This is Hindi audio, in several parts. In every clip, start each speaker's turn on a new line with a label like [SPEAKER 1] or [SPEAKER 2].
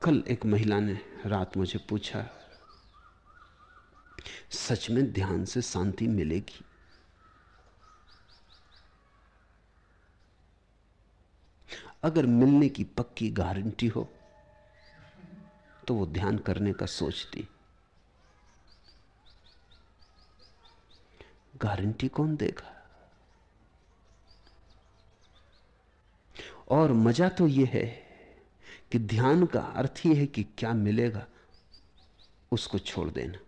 [SPEAKER 1] कल एक महिला ने रात मुझे पूछा, सच में ध्यान से शांति मिलेगी? अगर मिलने की पक्की गारंटी हो तो वो ध्यान करने का सोचती। गारंटी कौन देगा? और मजा तो यह है कि ध्यान का अर्थ ही है कि क्या मिलेगा उसको छोड़ देना।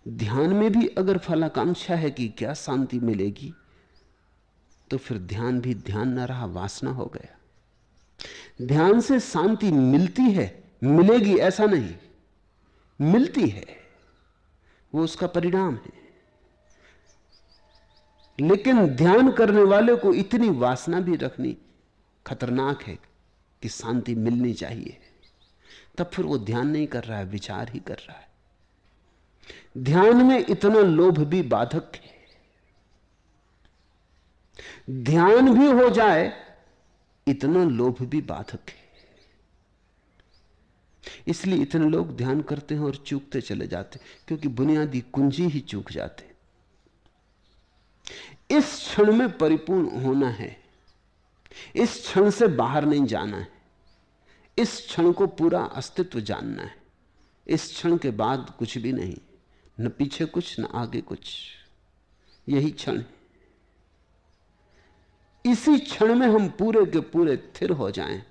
[SPEAKER 1] ध्यान में भी अगर फलाकांक्षा है कि क्या शांति मिलेगी, तो फिर ध्यान भी ध्यान न रहा, वासना हो गया। ध्यान से शांति मिलती है, मिलेगी ऐसा नहीं, मिलती है, वो उसका परिणाम है। लेकिन ध्यान करने वाले को इतनी वासना भी रखनी खतरनाक है कि शांति मिलनी चाहिए, तब फिर वो ध्यान नहीं कर रहा है, विचार ही कर रहा है। ध्यान में इतना लोभ भी बाधक है। ध्यान भी हो जाए इतना लोभ भी बाधक है। इसलिए इतने लोग ध्यान करते हैं और चूकते चले जाते, क्योंकि बुनियादी कुंजी ही चूक जाते। इस क्षण में परिपूर्ण होना है, इस क्षण से बाहर नहीं जाना है, इस क्षण को पूरा अस्तित्व जानना है। इस क्षण के बाद कुछ भी नहीं, न पीछे कुछ न आगे कुछ, यही क्षण है। इसी क्षण में हम पूरे के पूरे स्थिर हो जाएं,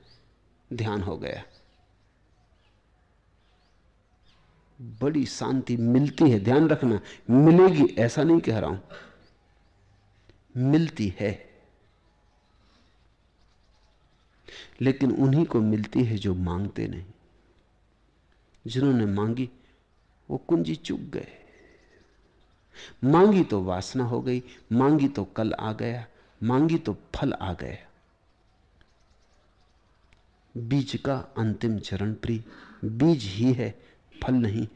[SPEAKER 1] ध्यान हो गया। बड़ी शांति मिलती है, ध्यान रखना, मिलेगी ऐसा नहीं कह रहा हूं, मिलती है। लेकिन उन्हीं को मिलती है जो मांगते नहीं। जिन्होंने मांगी वो कुंजी चूक गए। मांगी तो वासना हो गई, मांगी तो कल आ गया, मांगी तो फल आ गया। बीज का अंतिम चरण प्रिय, बीज ही है, फल नहीं।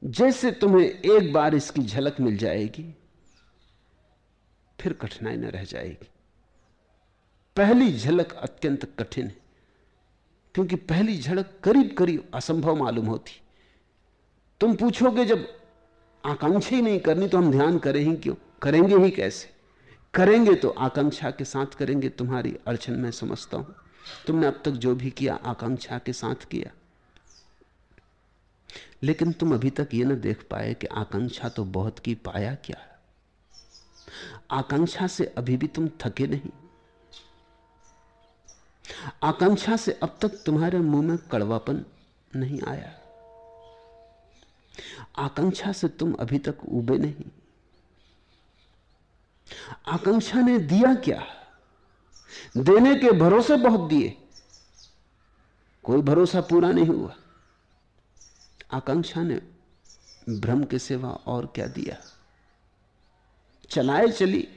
[SPEAKER 1] जैसे तुम्हें एक बार इसकी झलक मिल जाएगी, फिर कठिनाई न रह जाएगी। पहली झलक अत्यंत कठिन है, क्योंकि पहली झलक करीब करीब असंभव मालूम होती। तुम पूछोगे जब आकांक्षा ही नहीं करनी तो हम ध्यान करें ही क्यों? करेंगे ही कैसे? करेंगे तो आकांक्षा के साथ करेंगे। तुम्हारी अड़चन मैं समझता हूं, तुमने अब तक जो भी किया आकांक्षा के साथ किया, लेकिन तुम अभी तक ये न देख पाए कि आकांक्षा तो बहुत की, पाया क्या? आकांक्षा से अभी भी तुम थके नहीं। आकांक्षा से अब तक तुम्हारे मुंह में कड़वापन नहीं आया। आकांक्षा से तुम अभी तक उबे नहीं। आकांक्षा ने दिया क्या? देने के भरोसे बहुत दिए, कोई भरोसा पूरा नहीं हुआ। आकांक्षा ने भ्रम के सिवा और क्या दिया? चलाए चली,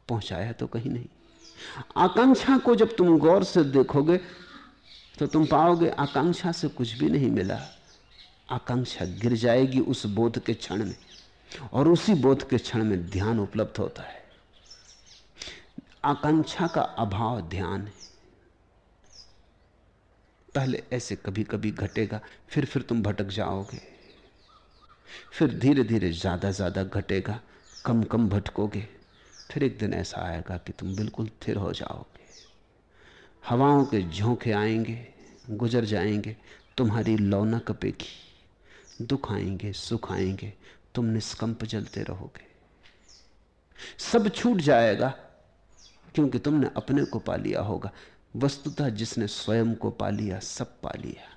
[SPEAKER 1] पहुंचाया तो कहीं नहीं। आकांक्षा को जब तुम गौर से देखोगे तो तुम पाओगे आकांक्षा से कुछ भी नहीं मिला। आकांक्षा गिर जाएगी उस बोध के क्षण में, और उसी बोध के क्षण में ध्यान उपलब्ध होता है। आकांक्षा का अभाव ध्यान है। पहले ऐसे कभी कभी घटेगा, फिर तुम भटक जाओगे, फिर धीरे धीरे ज्यादा घटेगा, कम कम भटकोगे, फिर एक दिन ऐसा आएगा कि तुम बिल्कुल स्थिर हो जाओगे। हवाओं के झोंके आएंगे, गुजर जाएंगे, तुम्हारी लौ न कपेगी। दुख आएंगे, सुख आएंगे, तुम निष्कंप चलते रहोगे। सब छूट जाएगा, क्योंकि तुमने अपने को पा लिया होगा। वस्तुतः जिसने स्वयं को पा लिया, सब पा लिया।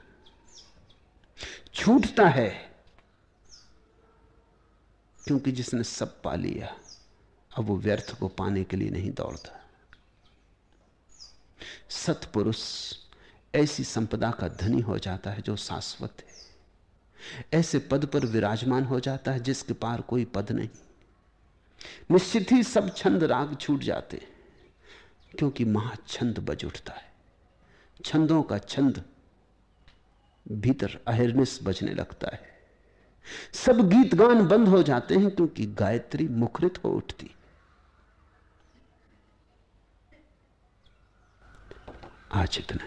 [SPEAKER 1] छूटता है क्योंकि जिसने सब पा लिया अब वो व्यर्थ को पाने के लिए नहीं दौड़ता। सत्पुरुष ऐसी संपदा का धनी हो जाता है जो शाश्वत है। ऐसे पद पर विराजमान हो जाता है जिसके पार कोई पद नहीं। निश्चित ही सब छंद राग छूट जाते हैं, क्योंकि महाछंद बज उठता है। छंदों का छंद भीतर अहिर्निश बजने लगता है। सब गीत गान बंद हो जाते हैं क्योंकि गायत्री मुखरित हो उठती। आज इतना।